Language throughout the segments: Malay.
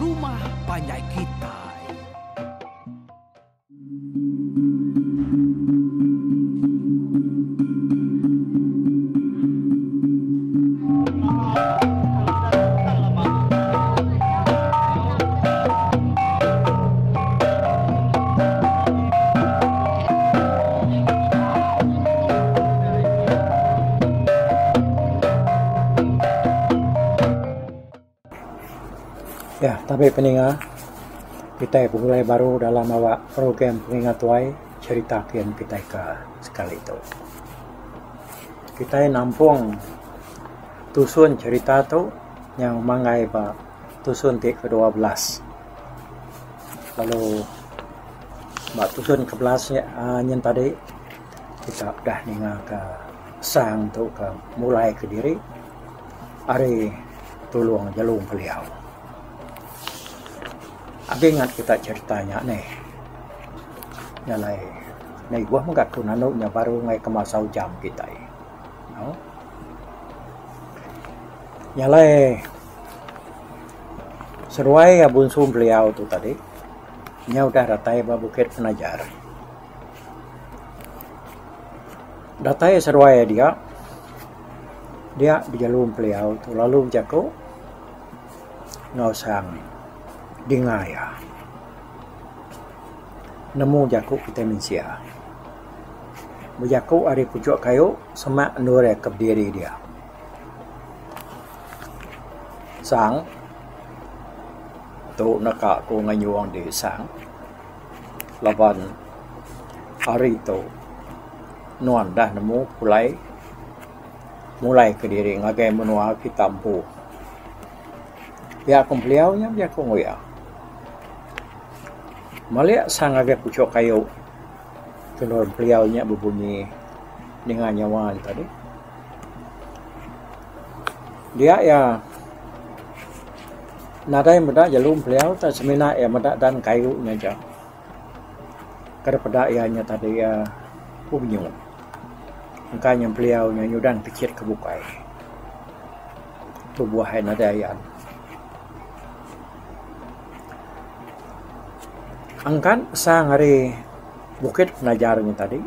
Rumah Panjai Kitai. Ya, tapi peninggal kita mulai baru dalam awak program pengingat tuai cerita kian kita ke sekali itu. Kita nampung tusun cerita tu yang mangai ba tusun ke-12. Lalu ba tusun ke-11 yang tadi kita dah ninga ke sang tu ke mulai ke diri hari tolong jalung beliau. Abi ingat kita ceritanya nih. Nyalai nih gua mengat kunanuknya baru ngai kemasau jam kita. No? Nyalai seruai abun sum beliau tu tadi. Nya udah datai ba Bukit Penajar. Datai seruai dia di jalur beliau tu lalu jago ngausang dingaya nemu jaku vitamin C. Berjaku ada pucuk kayu semak nure ke diri dia. Sang tu nak aku nganyuang di sang lawan hari tu nuan dah nemu mulai ke diri ngagai menua kita empu. Biar beliaunya biar ngoyak. Maliak sang agak pucuk kayu keluar beliaunya berbunyi dengan nyawa tadi. Dia ya nadai medak jalum beliau tak semina ya medak dan kayunya aja. Kerana ianya tadi ya bunyi. Angkanya beliaunya nyudan kecil kebukai. Tubuh hai nadayan. Angkan sang hari Bukit Penajarnya tadi.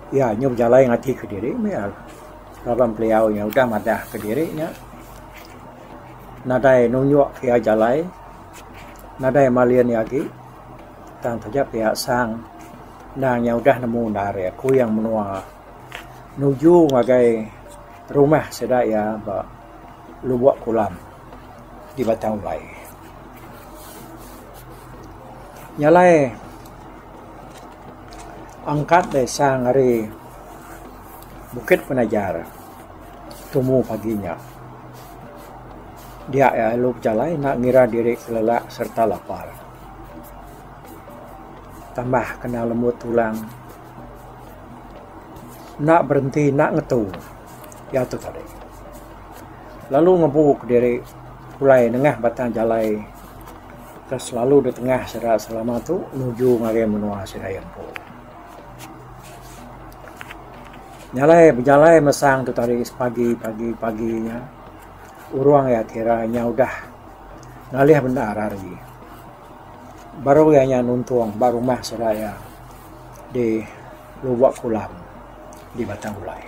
Ya, nyub jalai ngati ke diri ya. Rabam beliaunya udah madah ke dirinya. Nadai nunjuk pihak jalai. Nadai malian lagi. Dan saja pihak sang nangnya udah nemu dari aku yang menua nuju ngagai rumah sedaya ba lubuk kulam di Batang Ulai. Nyalai angkat desa ngari Bukit Penajar temu paginya dia ya lup jalai nak ngira diri kelelak serta lapar tambah kena lemut tulang nak berhenti nak ngetu ya tu tadi lalu ngebuk diri mulai nengah batang jalai terus selalu di tengah serat selama tu menuju ngagai menua Sirayan po. Nyalai berjalai mesang tu tadi paginya. Uruang ya kiranya udah ngalih benar hari. Baru ya nuntuang baru mah seraya di lubuk kulam di Batang Ulai.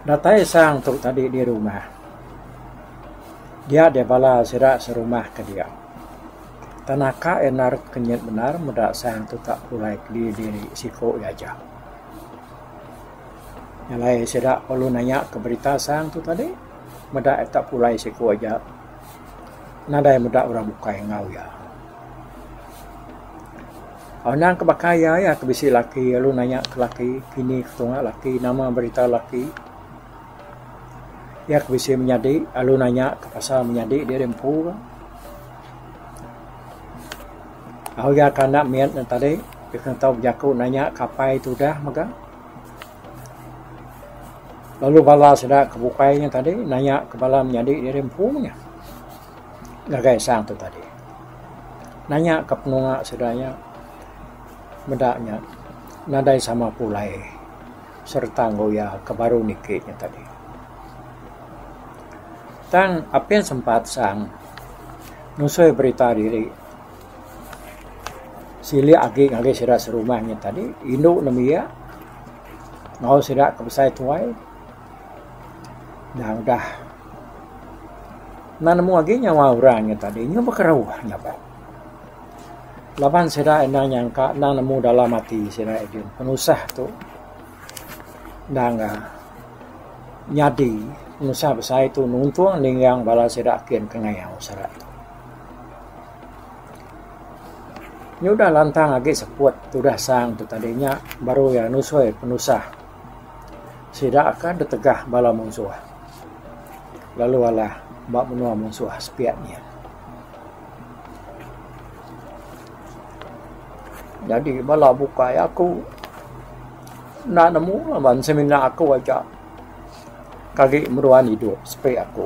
Datai sang tu tadi di rumah. Dia bala serak serumah ke dia. Tanaka enar kenyat benar medak sang tu tak pulai di diri siko aja. Nyalai serak perlu nanya ke berita sang tu tadi. Medak tak pulai siko aja. Nadai medak orang bukai ngau ya. Orang kebakaya ya kebisi laki lalu nanya ke laki kini ketungak laki nama berita laki. Ya bisa menjadi, lalu nanya ke pasal menjadi dia rempu. Aku ya kanak miat tadi, dia tahu jaku nanya kapai itu dah maka. Lalu bala sudah kebukainya tadi, nanya ke bala menjadi dia rempunya. Gagai sang tu tadi. Nanya ke penungak sudahnya, mendaknya, nadai sama pulai serta ngoya ke baru nikitnya tadi. Tang apa yang sempat sang nusoi berita diri sili agi sira serumahnya tadi induk namia ngau sira kebesai tuai nah udah nanamu agi nyawa orangnya tadi nyoba kerawah nyapa lapan sira enang nyangka nanamu dalam mati sira edin penusah tu nangga nyadi penusah besar itu nuntuang ningyang bala sira kian kengayang sira ini udah lantang lagi sepuat tu dah sang tu tadinya baru ya nusoi penusah sida akan detegah bala musuh lalu ala bak menua musuh sepiatnya jadi bala buka ya aku nak nemu lawan seminar aku aja kaki meruan hidup sepi aku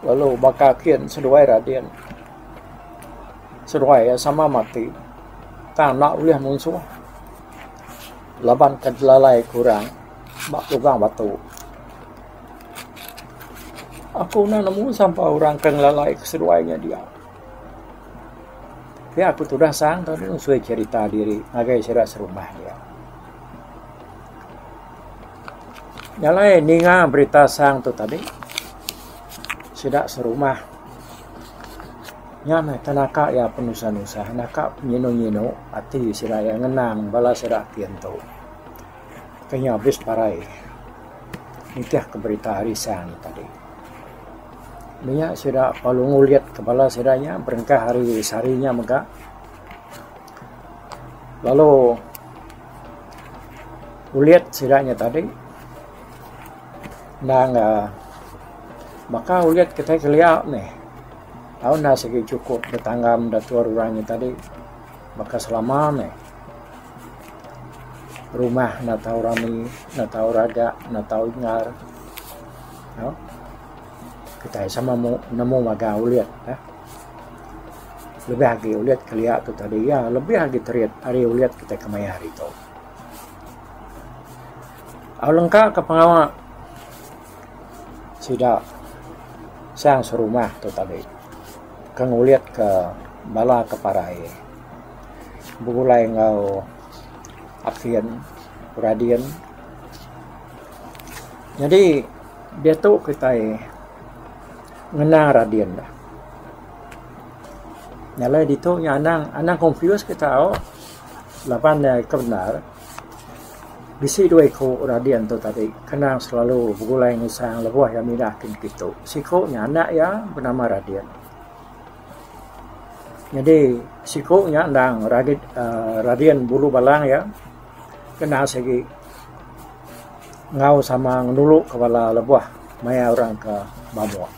lalu bakal kian seduai radian seruai sama mati tak nak ulih musuh laban kedelalai kurang bak lubang batu aku nak nemu sampai orang kedelalai keseruainya dia ya aku sudah sang tadi usui cerita diri agai sira serumah dia nyalai ninga berita sang tu tadi sudah serumah nyame tanaka ya penusa-nusa naka nyino-nyino ati sira yang ngenang bala sira tiento kanya habis parai nitiah ke berita harisan tadi minyak sira palu nguliat kepala siranya berengkah hari sarinya mega lalu uliat siranya tadi nang maka uliat kita keliat nih tahu nak segi cukup bertanggam datua orangnya tadi maka selama rumah nak tahu rami nak tahu raga nak tahu ingar no? Kita sama nemu maga uliat lebih lagi uliat keliat tu tadi ya lebih lagi teriat hari uliat kita kemai hari tu lengkap ke pengawal sudah sang serumah tu tadi kang uliat ke bala ke parai bugulai ngau afian radian jadi dia tu kita ngenang radian dah nyalai dito nya anang confuse kita lapan kebenar bisi dua ko radian tu tadi kenang selalu bugulai ngusang lebuah yang minakin gitu siko nya anak ya bernama radian jadi sikonya ndang radian bulu balang ya kena segi ngau sama nulu kepala lebuah maya orang ke bamua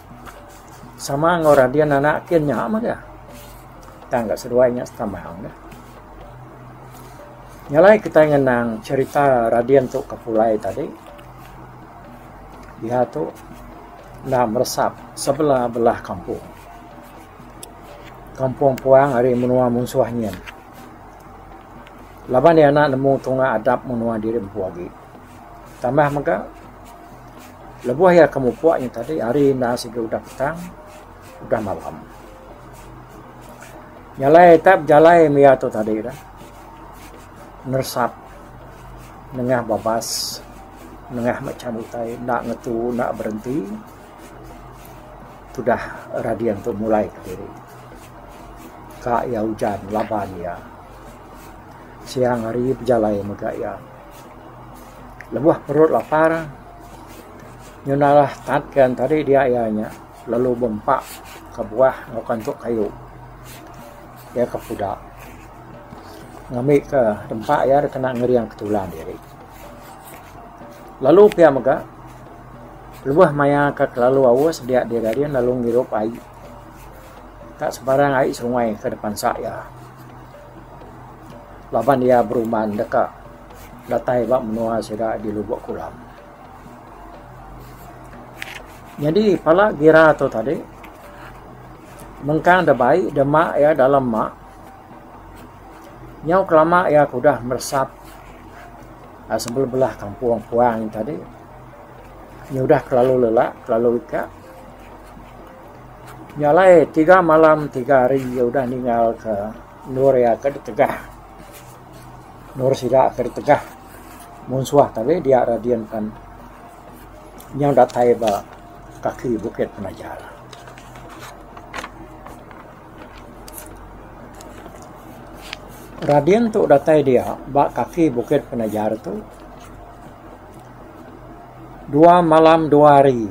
sama ngau radian anak kiannya ama ya tangga seduanya setamahang dah nyalai kita ngenang cerita radian tu kepulai tadi dia tu nah meresap sebelah belah kampung puang hari menua musuhnya. Laban dia nak nemu tunga adab menua diri lagi. Tambah maka lebuah ya kamu puaknya tadi hari nasi udah petang, udah malam. Nyalai tab jalai mia tu tadi dah. Nersap nengah babas, nengah macam utai, nak ngetu, nak berhenti. Sudah radian tu mulai ke diri. Kak ya hujan laban ya siang hari berjalai mega ya lebuah perut lapar nyunalah tatkan tadi dia ianya lalu bempak ke buah ngakan tuk kayu dia ke pudak ngambil ke tempat ya kena ngeriang ketulan diri lalu pia mega lebuah maya ke lalu awas dia darian lalu ngirup air tak sebarang air sungai ke depan saya. Laban dia beruman dekat datai bak menua sida di lubuk kolam. Jadi pala gira tu tadi mengkang debai demak ya dalam mak. Nyau kelama ya kudah meresap sebelah kampung puang tadi. Nya udah terlalu lelah, terlalu ika. Nyalai 3 malam 3 hari ya udah ninggal ke Nur ya ke Tegah. Nur sida ke Tegah. Munsuah tapi dia radian kan. Yang datai ba kaki Bukit Penajar. Radian tu datai dia ba kaki Bukit Penajar tu 2 malam 2 hari.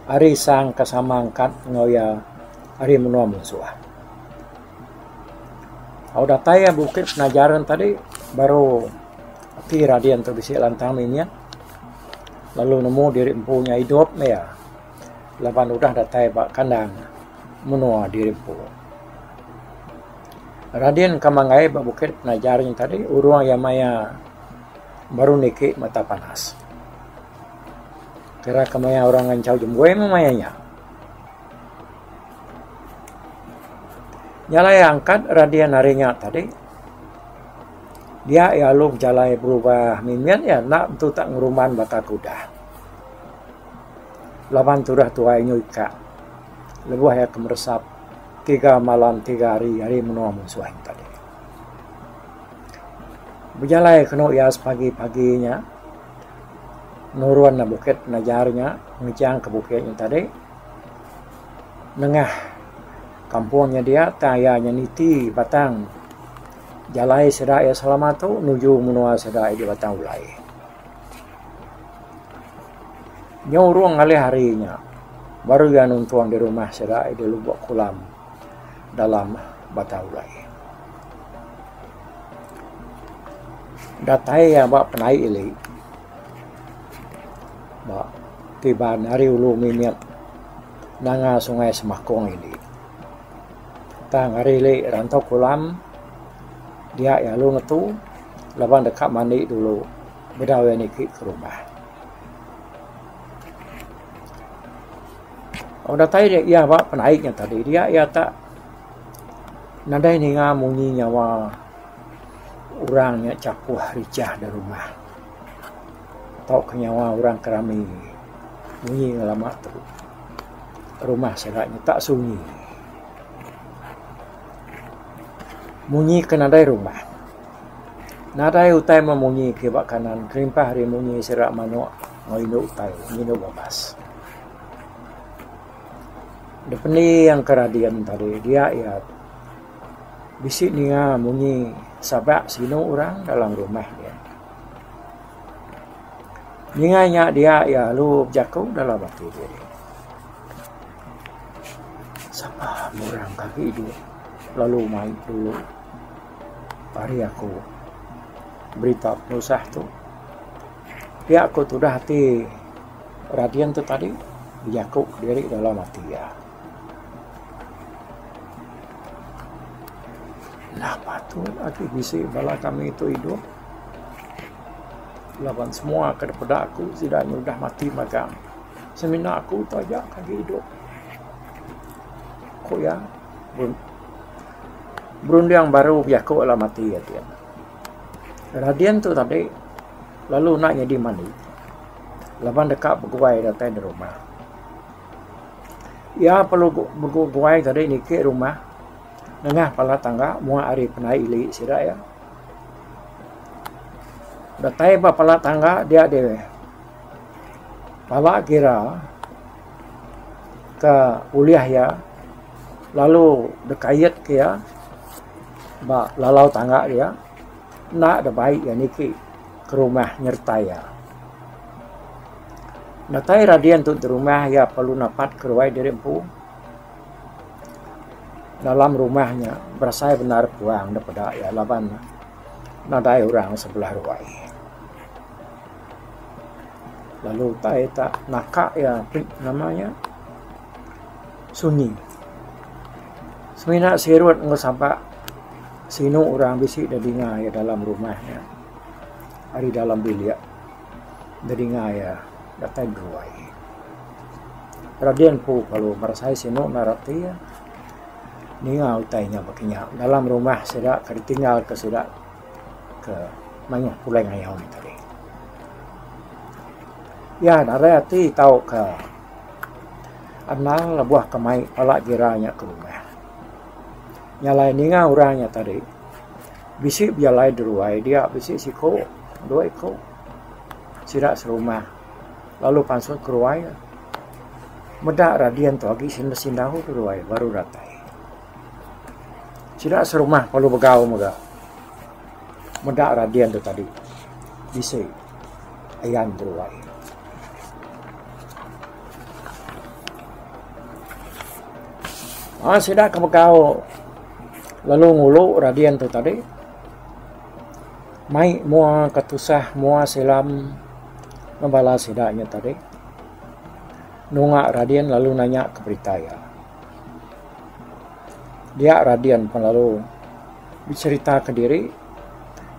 Hari sang kasamangkat ngoya hari menua munsuah. Au datai ya Bukit Penajaran tadi baru api radian tu bisi lantang minyak. Lalu nemu diri empunya hidup ya. Laban udah datai bak kandang menua diri empu. Radian kamangai bak Bukit Penajaran tadi uruang yang maya baru niki mata panas. Kira kamaya orang ngancau jemboy memayanya. Nyalai angkat radian harinya tadi. Dia ya lu jalai berubah mimian ya nak tu tak ngeruman bata kuda. Laban tudah tuai nyuika. Lebuh ya kemeresap 3 malam 3 hari menua musuh tadi. Berjalai kena ya pagi-paginya. Nuruan na Bukit Penajarnya, ngejang ke bukitnya tadi. Nengah kampungnya dia, tayanya niti batang. Jalai sedai Salamatu, nuju menua sedai di batang ulai. Nyuruang ngalih harinya, baru ya nuntuang di rumah sedai di Lubuk Kulam dalam batang ulai. Datai ya bak penai ili. Tiba hari ulu minyak nanga sungai Semakong ini. Tang hari le rantau kulam dia ya lu ngetu laban dekat mandi dulu bedawe niki ke rumah. Udah tahu dia ya bak penaiknya tadi dia ya tak nadai ninga munyi nyawa orangnya capuh ricah dari rumah. Tau kenyawa orang kerami bunyi lama tu rumah sedaknya tak sunyi munyi ke nadai rumah nadai utai memunyi ke bak kanan kerimpah hari munyi serak manuk ngoino utai ngino babas depeni yang keradian tadi dia ya bisik ninga munyi sabak sino orang dalam rumah dia. Ninganya dia ya lu jaku dalam hati diri. Siapa murang kaki itu lalu main dulu. Hari aku berita penusah tu. Dia aku tu dah hati radian tu tadi jaku diri dalam hati ya. Kenapa tu lagi bisi bala kami itu hidup? Lawan semua kepada aku sidanya sudah mati magang. Semina aku tajak kaki hidup. Kok ya? Berundang baru biaku lah mati ya dia. Radian tu tadi lalu naknya di mandi. Lawan dekat berguai datang di rumah. Ya perlu berguai tadi ni ke rumah. Nengah pala tangga mua hari penai ili sira ya. Datai ba pala tangga dia dewe. Pala kira ke uliah ya. Lalu dekayat ke ya. Ba lalau tangga dia. Nak ada baik ya niki ke rumah nyertai ya. Datai radian tu di rumah ya perlu napat keruai dari empu. Dalam rumahnya berasai benar puang daripada ya laban nadai orang sebelah ruai. Lalu tak nakak ya namanya sunyi. Semina sirut ngesampak sino orang bisik dadinga ya dalam rumahnya. Hari dalam bilik dadinga ya datai ruai. Radian pu kalau berasai sino narati ya. Ninga utainya bakinya dalam rumah sedak ketinggal ke sedak ke banyak pulai ngayau ni tadi. Ya, nara ti tahu ke anal buah kemai palak giranya ke rumah. Nyalai ninga orangnya tadi. Bisik bialai deruai dia bisik siko 2 ekor. Sirak serumah. Lalu pansut keruai. Medak radian tu lagi sindahu keruai baru ratai. Sirak serumah perlu begau mega. Medak radian tu tadi. Bisik ayan deruai. Sidak ke begau. Lalu ngulu radian tu tadi. Mai mua ketusah mua selam membala sidaknya tadi. Nungak radian lalu nanya ke Beritaya. Dia radian pun lalu bercerita ke diri.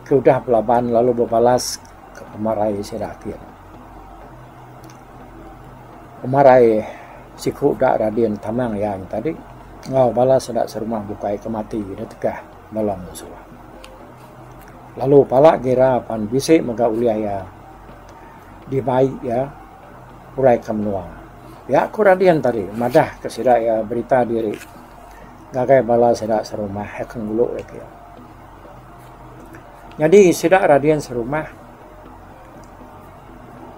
Keudah pelaban lalu berbalas ke pemarai sidakian. Pemarai siku dak radian tamang yang tadi. Ngau balas sedak serumah bukai kemati dah tegah dalam musuh. Lalu palak gira pan bisik mega uliaya di baik ya urai kemenuang. Ya aku radian tadi madah ke sidak ya berita diri. Gagai balas sedak serumah hekeng bulu ya. Jadi sidak radian serumah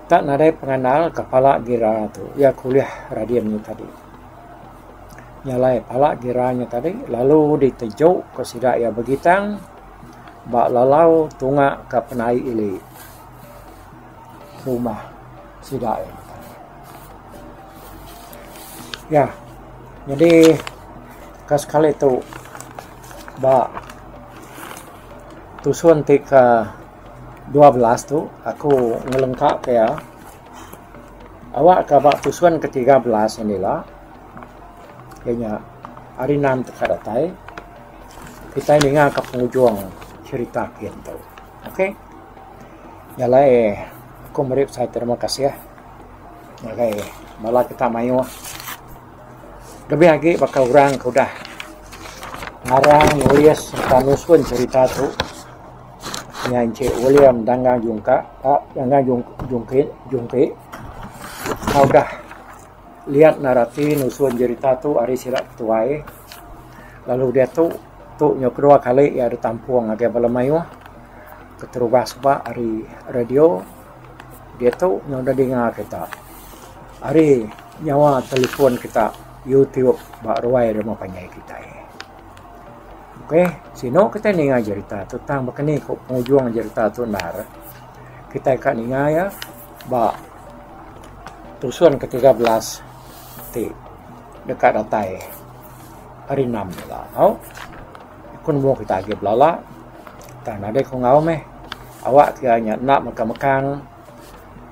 tak nadai pengenal kepala gira tu ya kuliah radiannya tadi. Nyalai palak giranya tadi lalu ditejuk ke sidak ya begitang bak lalau tunga ke penai ili rumah sidak ya. Jadi kas kali tu bak tusun tika 12 tu aku ngelengkap ya awak ke bak tusun ke-13 inilah kayaknya hari 6 tekadatai kita ingat ke penghujung cerita kita. Oke. Nyalai aku merip saya terima kasih ya. Nyalai malah kita mayu. Lebih lagi bakal orang udah ngarang nulis serta nusun cerita tu nyanyi William Danggang Jungka Danggang Jungke kau dah lihat narasi nusun cerita tu hari sirak tuai. Lalu dia tu yang kedua kali ya ada tampuang agak balamayu keterubah sebab hari radio dia tu yang dah dengar kita hari nyawa telefon kita YouTube bak ruai rumah panjai kita. Oke, sino kita dengar cerita tentang begini kok penghujung cerita tu nar kita akan dengar ya bak tusun ke-13 dekat datai hari 6 lah. Kun mau kita agak belala tak ada kau ngau meh awak kianya nak mekang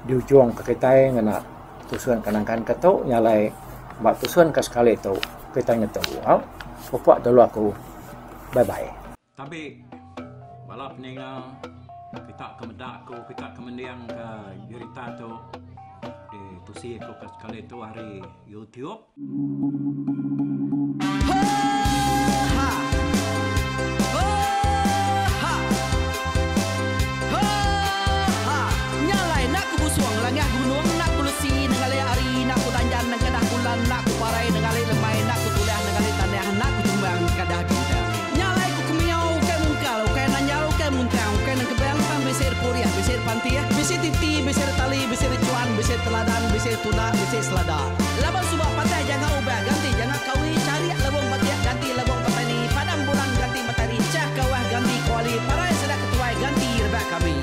di ujung ke kita ngena tusun kanangkan ketuk nyalai bak tusun ke sekali tu kita ngetu puak dulu aku bye bye. Tapi balap ninga kita kemedak ko kita kemendiang ke cerita tu di tusi ko ke sekali tu hari YouTube. Langah gunung nak kulusi nengali ari nak kutanjan nang kadah bulan nak kuparai nengali lemai nak kutulah nengali tanah nak kutumbang kadah kita nyalai ku kumiau ke mungkal ke nanyau ke muntang ke nang kebang pang besir puriah besir pantiah besir titi besir tali besir cuan besir teladan besir tuna besir selada labang subak patai jangan ubah ganti jangan kawi cari labang patia ganti labang petani padang bulan ganti matahari cah kawah ganti kuali parai sedak ketuai ganti rebak kami.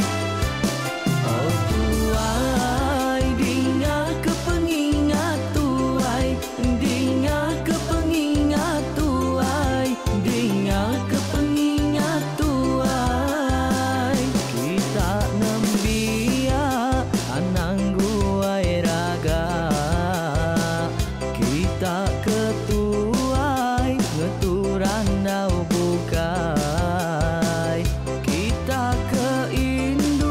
Kita ke Indo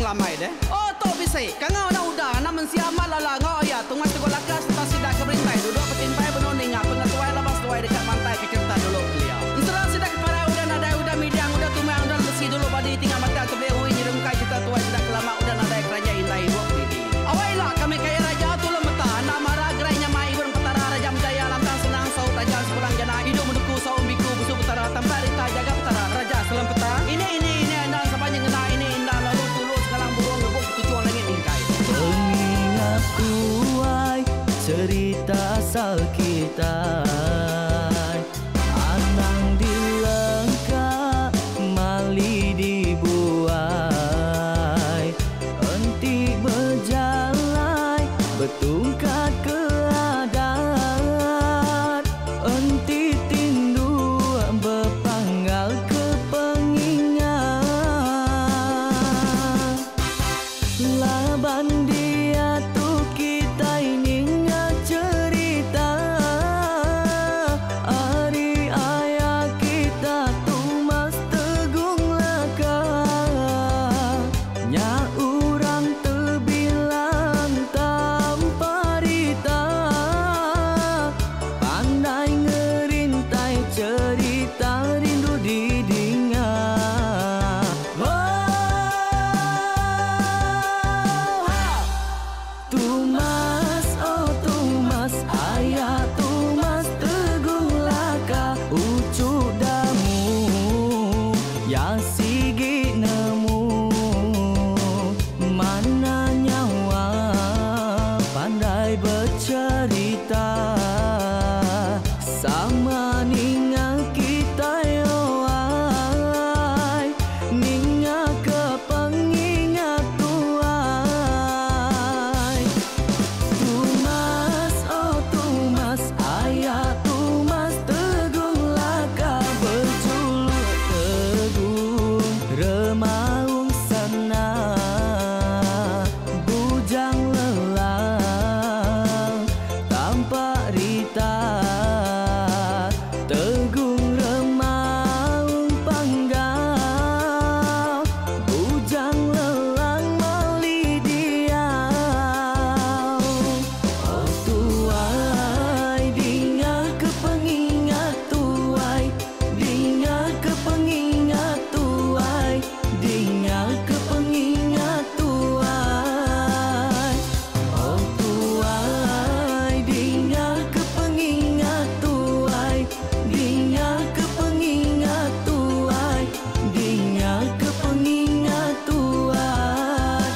lamai deh. Oh to bisa, kangau na udah, namun siapa lala ngau ya, tungas tegol lakas, tak sidak keberintai, duduk petintai benoning, pengatuai labas tuai dekat pantai kecerita dulu beliau. Inserah sidak para udah nada udah midang udah tumang udah besi dulu badi tinggal mata kebehu ini rumkai kita tuai sidak lama udah nada kerja indai buat diri. Awailah kami kaya raja tu lemeta, nama ragrainya mai burung petara raja jaya lantang senang saut raja sepulang jana hidup menduku saum biku busu petara tamparita jaga petara raja selam petara. Ini anda sepanjang ngena ini indah lalu tulus kalang burung ngebuk tujuan langit ingkai. Pengingat tuai cerita asal kita, anang dilengkap mali dibuai, enti berjalan betungkat ke adat, enti tindu berpanggal ke pengingat. Laban dia tu kita ini cerita, hari ayah kita tu mas tegung laka, nya urang terbilang tanpa rita, pandai ngerintai cerita rindu didingat. Tumas, oh Tumas, ayah Tumas teguh laka, ucuk damu yang sigi nemu, mana nyawa pandai bercerita, sama ninga kita yoai, ninga ke pengingat tuai. Tumas, oh Tumas, ayah Tumas teguh laka, berjuluk teguh remaung sana, bujang lelang tanpa rita, tegung remaung panggal, bujang lelang mali diau. Oh tuai, dinga ke pengingat tuai, dinga ke pengingat tuai, dinga ke pengingat tuai. Oh tuai, dinga ke pengingat tuai, dinga ke pengingat tuai, dinga ke pengingat tuai.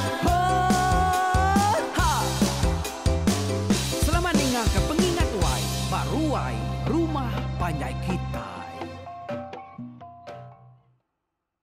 Ha! Selamat ninga ke pengingat wai, baruai rumah panjai kita.